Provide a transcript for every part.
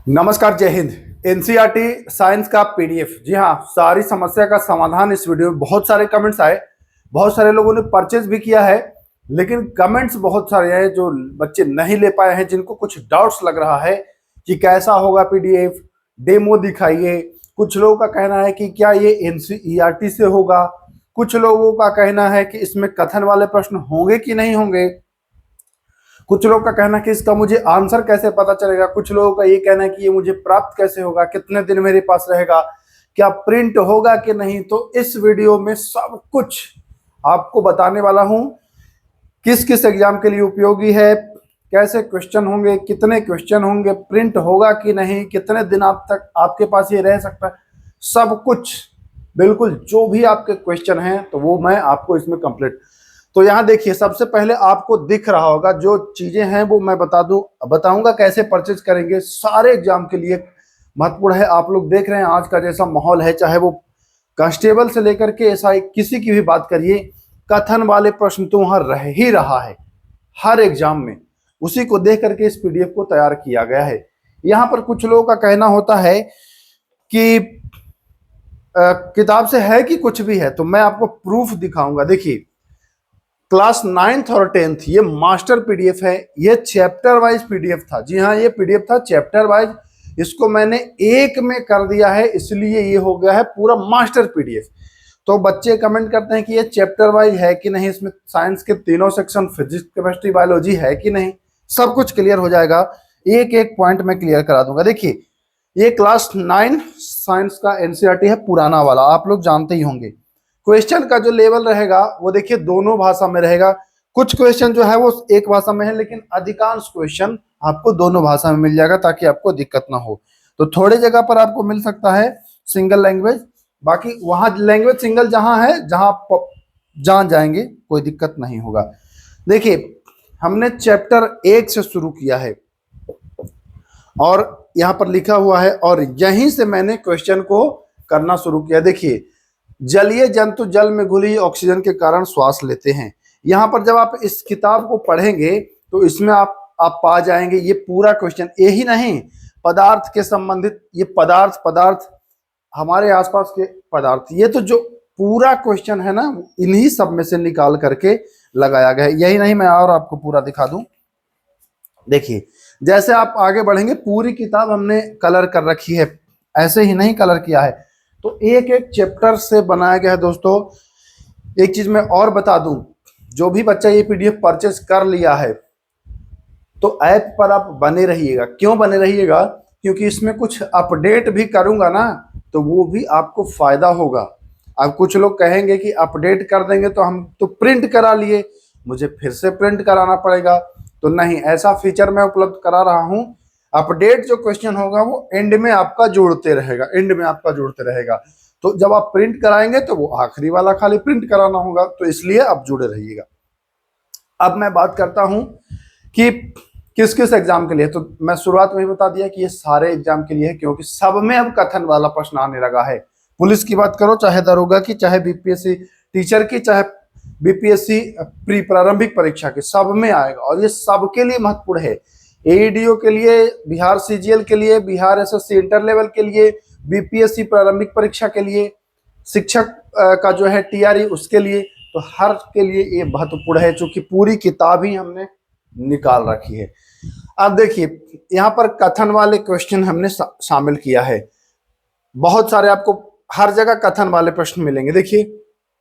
नमस्कार, जय Hind. NCERT science का पीडीएफ, जी हाँ, सारी समस्या का समाधान इस वीडियो में। बहुत सारे कमेंट्स आए, बहुत सारे लोगों ने परचेज भी किया है, लेकिन कमेंट्स बहुत सारे आए जो बच्चे नहीं ले पाए हैं, जिनको कुछ डाउट्स लग रहा है कि कैसा होगा पीडीएफ, डेमो दिखाइए। कुछ लोगों का कहना है कि क्या ये एनसीईआरटी से होगा, कुछ लोगों का कहना है कि इसमें कथन वाले प्रश्न होंगे कि नहीं होंगे, कुछ लोगों का कहना है कि इसका मुझे आंसर कैसे पता चलेगा, कुछ लोगों का ये कहना है कि ये मुझे प्राप्त कैसे होगा, कितने दिन मेरे पास रहेगा, क्या प्रिंट होगा कि नहीं। तो इस वीडियो में सब कुछ आपको बताने वाला हूं। किस किस एग्जाम के लिए उपयोगी है, कैसे क्वेश्चन होंगे, कितने क्वेश्चन होंगे, प्रिंट होगा कि नहीं, कितने दिन आप तक आपके पास ये रह सकता है, सब कुछ बिल्कुल जो भी आपके क्वेश्चन हैं तो वो मैं आपको इसमें कंप्लीट। तो यहाँ देखिए, सबसे पहले आपको दिख रहा होगा जो चीजें हैं वो मैं बताऊंगा कैसे परचेज करेंगे। सारे एग्जाम के लिए महत्वपूर्ण है। आप लोग देख रहे हैं आज का जैसा माहौल है, चाहे वो कांस्टेबल से लेकर के एसआई किसी की भी बात करिए, कथन वाले प्रश्न तो वहां रह ही रहा है हर एग्जाम में। उसी को देख करके इस पीडीएफ को तैयार किया गया है। यहाँ पर कुछ लोगों का कहना होता है कि किताब से है कि कुछ भी है, तो मैं आपको प्रूफ दिखाऊंगा। देखिए, क्लास 9th और 10th ये मास्टर पीडीएफ है, ये चैप्टर वाइज पीडीएफ था। जी हाँ, ये पीडीएफ था चैप्टर वाइज, इसको मैंने एक में कर दिया है, इसलिए ये हो गया है पूरा मास्टर पीडीएफ। तो बच्चे कमेंट करते हैं कि ये चैप्टर वाइज है कि नहीं, इसमें साइंस के तीनों सेक्शन, फिजिक्स, केमिस्ट्री, बायोलॉजी है कि नहीं, सब कुछ क्लियर हो जाएगा। एक एक पॉइंट में क्लियर करा दूंगा। देखिए, ये क्लास 9 साइंस का एनसीईआरटी है, पुराना वाला, आप लोग जानते ही होंगे। क्वेश्चन का जो लेवल रहेगा वो देखिए दोनों भाषा में रहेगा। कुछ क्वेश्चन जो है वो एक भाषा में है, लेकिन अधिकांश क्वेश्चन आपको दोनों भाषा में मिल जाएगा ताकि आपको दिक्कत ना हो। तो थोड़े जगह पर आपको मिल सकता है सिंगल लैंग्वेज, बाकी वहां लैंग्वेज सिंगल जहां है, जहां आप जान जाएंगे कोई दिक्कत नहीं होगा। देखिए, हमने चैप्टर 1 से शुरू किया है और यहाँ पर लिखा हुआ है, और यहीं से मैंने क्वेश्चन को करना शुरू किया। देखिए, जलीय जंतु जल में घुली ऑक्सीजन के कारण श्वास लेते हैं। यहाँ पर जब आप इस किताब को पढ़ेंगे तो इसमें आप पा जाएंगे ये पूरा क्वेश्चन। यही नहीं, पदार्थ के संबंधित ये पदार्थ हमारे आसपास के पदार्थ, ये तो जो पूरा क्वेश्चन है ना, इन्हीं सब में से निकाल करके लगाया गया है। यही नहीं, मैं और आपको पूरा दिखा दूं। देखिए, जैसे आप आगे बढ़ेंगे, पूरी किताब हमने कलर कर रखी है, ऐसे ही नहीं कलर किया है, तो एक एक चैप्टर से बनाया गया है। दोस्तों, एक चीज मैं और बता दूं, जो भी बच्चा ये पीडीएफ परचेज कर लिया है तो ऐप पर आप बने रहिएगा। क्यों बने रहिएगा? क्योंकि इसमें कुछ अपडेट भी करूंगा ना, तो वो भी आपको फायदा होगा। अब कुछ लोग कहेंगे कि अपडेट कर देंगे तो हम तो प्रिंट करा लिए, मुझे फिर से प्रिंट कराना पड़ेगा। तो नहीं, ऐसा फीचर मैं उपलब्ध करा रहा हूं। अपडेट जो क्वेश्चन होगा वो एंड में आपका जोड़ते रहेगा, तो जब आप प्रिंट कराएंगे तो वो आखिरी वाला खाली प्रिंट कराना होगा। तो इसलिए आप जुड़े रहिएगा। अब मैं बात करता हूं कि किस किस एग्जाम के लिए। तो मैं शुरुआत में ही बता दिया कि ये सारे एग्जाम के लिए है, क्योंकि सब में अब कथन वाला प्रश्न आने लगा है। पुलिस की बात करो, चाहे दरोगा की, चाहे बीपीएससी टीचर की, चाहे बीपीएससी प्री प्रारंभिक परीक्षा के, सब में आएगा। और ये सबके लिए महत्वपूर्ण है। एईडीओ के लिए, बिहार सीजीएल के लिए, बिहार एसएससी इंटर लेवल के लिए, बीपीएससी प्रारंभिक परीक्षा के लिए, शिक्षक का जो है टीआरई उसके लिए, तो हर के लिए ये महत्वपूर्ण है, क्योंकि पूरी किताब ही हमने निकाल रखी है। अब देखिए, यहाँ पर कथन वाले क्वेश्चन हमने शामिल किया है। बहुत सारे आपको हर जगह कथन वाले प्रश्न मिलेंगे। देखिए,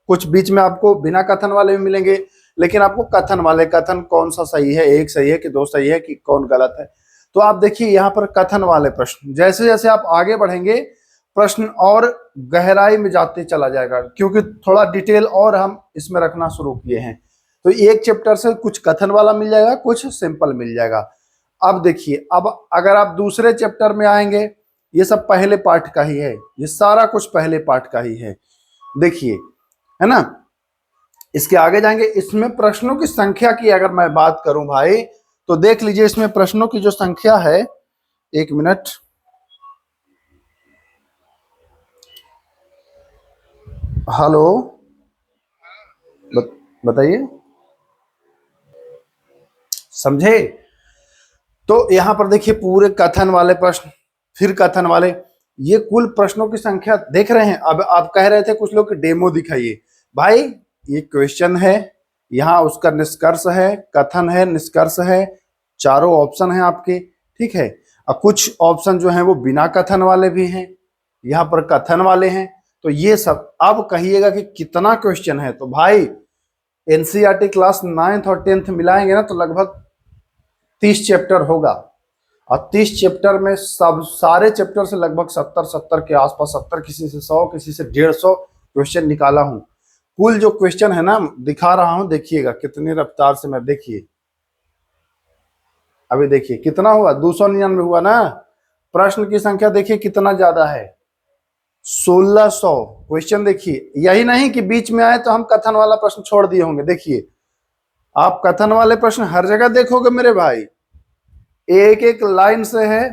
कुछ बीच में आपको बिना कथन वाले भी मिलेंगे, लेकिन आपको कथन वाले, कथन कौन सा सही है, एक सही है कि दो सही है कि कौन गलत है। तो आप देखिए, यहाँ पर कथन वाले प्रश्न, जैसे जैसे आप आगे बढ़ेंगे प्रश्न और गहराई में जाते चला जाएगा, क्योंकि थोड़ा डिटेल और हम इसमें रखना शुरू किए हैं। तो एक चैप्टर से कुछ कथन वाला मिल जाएगा, कुछ सिंपल मिल जाएगा। अब देखिए, अब अगर आप दूसरे चैप्टर में आएंगे, ये सब पहले पार्ट का ही है, ये सारा कुछ पहले पार्ट का ही है। देखिए, है ना, इसके आगे जाएंगे। इसमें प्रश्नों की संख्या की अगर मैं बात करूं भाई, तो देख लीजिए, इसमें प्रश्नों की जो संख्या है, एक मिनट, हेलो, बताइए, समझे? तो यहां पर देखिए पूरे कथन वाले प्रश्न, फिर कथन वाले, ये कुल प्रश्नों की संख्या देख रहे हैं। अब आप कह रहे थे कुछ लोग कि डेमो दिखाइए, भाई ये क्वेश्चन है, यहाँ उसका निष्कर्ष है, कथन है, निष्कर्ष है, चारों ऑप्शन है आपके, ठीक है। और कुछ ऑप्शन जो हैं वो बिना कथन वाले भी हैं, यहाँ पर कथन वाले हैं। तो ये सब अब कहिएगा कि कितना क्वेश्चन है, तो भाई एनसीईआरटी क्लास 9th और 10th मिलाएंगे ना तो लगभग 30 चैप्टर होगा। और 30 चैप्टर में सब सारे चैप्टर से लगभग 70 के आसपास, 70 किसी से 100 किसी से 150 क्वेश्चन निकाला हूं। कुल जो क्वेश्चन है ना दिखा रहा हूं, देखिएगा कितनी रफ्तार से मैं, देखिए अभी देखिए कितना हुआ, 299 हुआ ना। प्रश्न की संख्या देखिए कितना ज्यादा है, 1600 क्वेश्चन। देखिए यही नहीं कि बीच में आए तो हम कथन वाला प्रश्न छोड़ दिए होंगे, देखिए आप कथन वाले प्रश्न हर जगह देखोगे मेरे भाई, एक एक लाइन से है।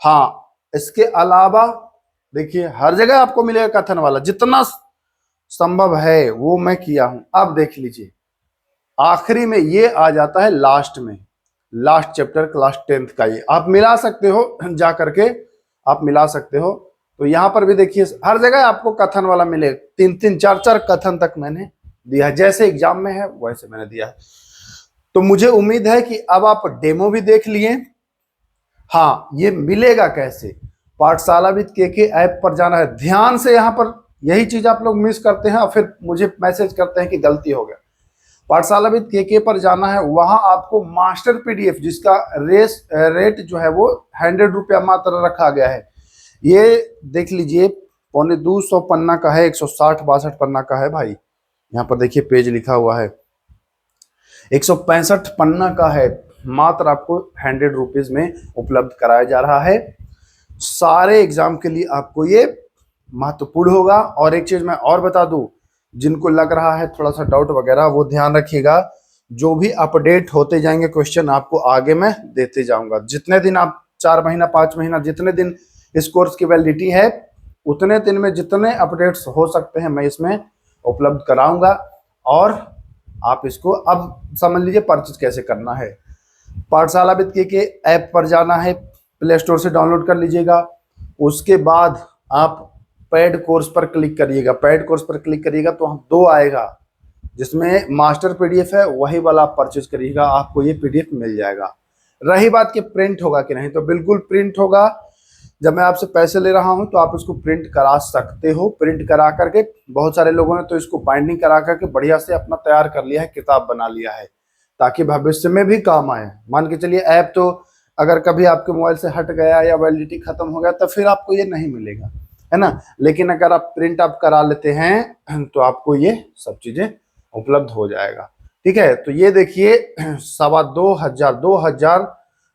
हाँ इसके अलावा देखिए हर जगह आपको मिलेगा कथन वाला, जितना संभव है वो मैं किया हूं। अब देख लीजिए आखिरी में ये आ जाता है लास्ट में, लास्ट चैप्टर क्लास 10th का, ये आप मिला सकते हो जा करके, आप मिला सकते हो। तो यहां पर भी देखिए हर जगह आपको कथन वाला मिलेगा, 3 4 4 कथन तक मैंने दिया है, जैसे एग्जाम में है वैसे मैंने दिया है। तो मुझे उम्मीद है कि अब आप डेमो भी देख लिए। हाँ ये मिलेगा कैसे, पाठशाला विद के ऐप पर जाना है, ध्यान से। यहाँ पर यही चीज आप लोग मिस करते हैं और फिर मुझे मैसेज करते हैं कि गलती हो गया। पाठशाला विद के पर जाना है, वहां आपको मास्टर पीडीएफ जिसका रेट जो है वो 100 रुपया मात्र रखा गया है। ये देख लीजिए 250 पन्ना का है, 160-62 पन्ना का है भाई। यहाँ पर देखिए पेज लिखा हुआ है, 165 पन्ना का है, मात्र आपको 100 रुपीज में उपलब्ध कराया जा रहा है। सारे एग्जाम के लिए आपको ये महत्वपूर्ण होगा। और एक चीज मैं और बता दूं, जिनको लग रहा है थोड़ा सा डाउट वगैरह, वो ध्यान रखिएगा, जो भी अपडेट होते जाएंगे क्वेश्चन आपको आगे मैं देते जाऊंगा। जितने दिन आप 4 महीना 5 महीना जितने दिन इस कोर्स की वैलिडिटी है, उतने दिन में जितने अपडेट्स हो सकते हैं मैं इसमें उपलब्ध कराऊंगा। और आप इसको अब समझ लीजिए परचेज कैसे करना है। पाठशाला विद के ऐप पर जाना है, प्ले स्टोर से डाउनलोड कर लीजिएगा। उसके बाद आप पेड कोर्स पर क्लिक करिएगा, पेड कोर्स पर क्लिक करिएगा तो हम 2 आएगा, जिसमें मास्टर पीडीएफ है, वही वाला आप परचेज करिएगा, आपको ये पीडीएफ मिल जाएगा। रही बात कि प्रिंट होगा कि नहीं, तो बिल्कुल प्रिंट होगा। जब मैं आपसे पैसे ले रहा हूं तो आप इसको प्रिंट करा सकते हो। प्रिंट करा करके बहुत सारे लोगों ने तो इसको बाइंडिंग करा करके बढ़िया से अपना तैयार कर लिया है, किताब बना लिया है, ताकि भविष्य में भी काम आए। मान के चलिए ऐप तो अगर कभी आपके मोबाइल से हट गया या वैलिडिटी खत्म हो गया तो फिर आपको ये नहीं मिलेगा, है ना। लेकिन अगर आप प्रिंट आप करा लेते हैं तो आपको ये सब चीजें उपलब्ध हो जाएगा, ठीक है। तो ये देखिए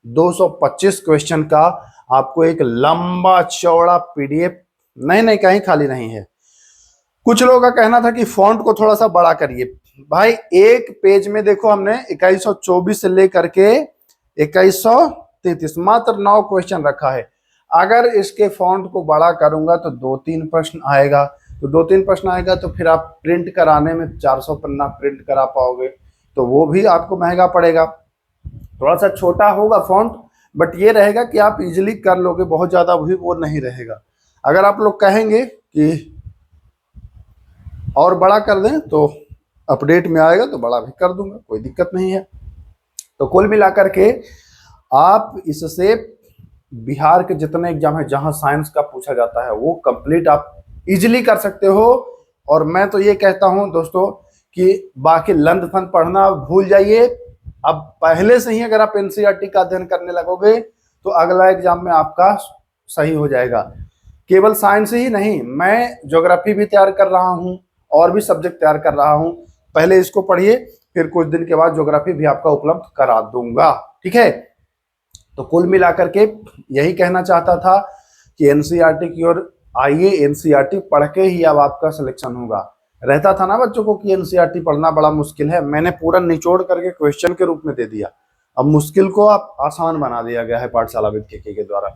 2225 क्वेश्चन का आपको एक लंबा चौड़ा पीडीएफ, नहीं कहीं खाली नहीं है। कुछ लोगों का कहना था कि फॉन्ट को थोड़ा सा बड़ा करिए, भाई एक पेज में देखो हमने 2124 से लेकर के 2133 मात्र 9 क्वेश्चन रखा है। अगर इसके फॉन्ट को बड़ा करूंगा तो 2-3 प्रश्न आएगा, तो 2-3 प्रश्न आएगा तो फिर आप प्रिंट कराने में 400 पन्ना प्रिंट करा पाओगे, तो वो भी आपको महंगा पड़ेगा। थोड़ा सा छोटा होगा फॉन्ट, बट ये रहेगा कि आप इजीली कर लोगे, बहुत ज्यादा भी वो नहीं रहेगा। अगर आप लोग कहेंगे कि और बड़ा कर दें तो अपडेट में आएगा तो बड़ा भी कर दूंगा, कोई दिक्कत नहीं है। तो कुल मिलाकर के आप इससे बिहार के जितने एग्जाम है जहां साइंस का पूछा जाता है वो कंप्लीट आप इजीली कर सकते हो। और मैं तो ये कहता हूं दोस्तों कि बाकी लंद फंद पढ़ना भूल जाइए। अब पहले से ही अगर आप एनसीईआरटी का अध्ययन करने लगोगे तो अगला एग्जाम में आपका सही हो जाएगा। केवल साइंस ही नहीं, मैं ज्योग्राफी भी तैयार कर रहा हूं और भी सब्जेक्ट तैयार कर रहा हूं। पहले इसको पढ़िए, फिर कुछ दिन के बाद ज्योग्राफी भी आपका उपलब्ध करा दूंगा, ठीक है। तो कुल मिलाकर के यही कहना चाहता था कि एनसीईआरटी की ओर आइए, एनसीईआरटी पढ़ के ही अब आपका सिलेक्शन होगा। रहता था ना बच्चों को कि एनसीईआरटी पढ़ना बड़ा मुश्किल है, मैंने पूरा निचोड़ करके क्वेश्चन के रूप में दे दिया। अब मुश्किल को आप आसान बना दिया गया है पाठशाला विद के द्वारा।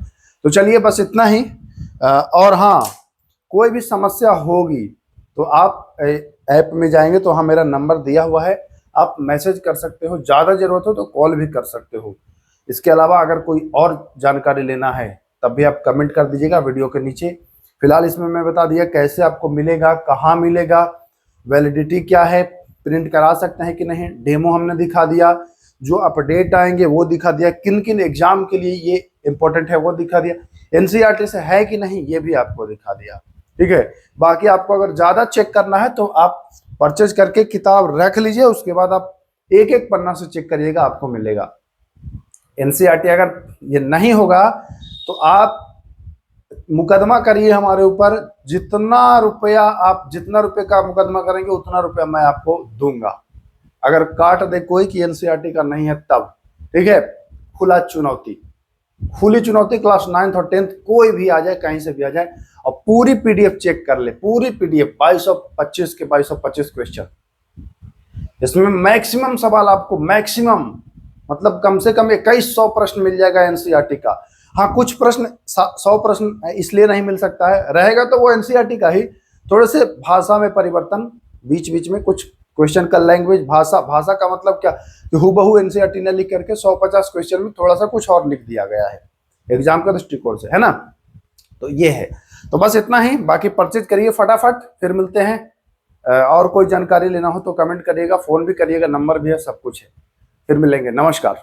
तो चलिए बस इतना ही। और हाँ, कोई भी समस्या होगी तो आप ऐप में जाएंगे तो हाँ मेरा नंबर दिया हुआ है, आप मैसेज कर सकते हो, ज़्यादा जरूरत हो तो कॉल भी कर सकते हो। इसके अलावा अगर कोई और जानकारी लेना है तब भी आप कमेंट कर दीजिएगा वीडियो के नीचे। फिलहाल इसमें मैं बता दिया कैसे आपको मिलेगा, कहाँ मिलेगा, वैलिडिटी क्या है, प्रिंट करा सकते हैं कि नहीं, डेमो हमने दिखा दिया, जो अपडेट आएंगे वो दिखा दिया, किन किन एग्जाम के लिए ये इंपॉर्टेंट है वो दिखा दिया, एनसीईआरटी से है कि नहीं ये भी आपको दिखा दिया। ठीक है, बाकी आपको अगर ज्यादा चेक करना है तो आप परचेज करके किताब रख लीजिए, उसके बाद आप एक एक पन्ना से चेक करिएगा, आपको मिलेगा। एनसीईआरटी अगर ये नहीं होगा तो आप मुकदमा करिए हमारे ऊपर, जितना रुपये का मुकदमा करेंगे उतना रुपया मैं आपको दूंगा। अगर काट दे कोई कि एनसीईआरटी का नहीं है तब। ठीक है, खुली चुनौती क्लास 9th और 10th कोई भी आ जाए, कहीं से भी आ जाए, और पूरी पीडीएफ चेक कर ले, पूरी पीडीएफ 2225 के 2225 क्वेश्चन। इसमें मैक्सिमम सवाल आपको, मैक्सिमम मतलब कम से कम 2100 प्रश्न मिल जाएगा एनसीईआरटी का। हाँ, कुछ प्रश्न 100 प्रश्न इसलिए नहीं मिल सकता है, रहेगा तो वो एनसीईआरटी का ही, थोड़े से भाषा में परिवर्तन, बीच बीच में कुछ क्वेश्चन का लैंग्वेज, भाषा का मतलब क्या कि हूबहू एनसीईआरटी ने लिख करके 150 क्वेश्चन में थोड़ा सा कुछ और लिख दिया गया है एग्जाम का दृष्टिकोण से, है ना। तो ये है, तो बस इतना ही, बाकी परचेज करिए फटाफट, फिर मिलते हैं। और कोई जानकारी लेना हो तो कमेंट करिएगा, फोन भी करिएगा, नंबर भी है, सब कुछ है। फिर मिलेंगे, नमस्कार।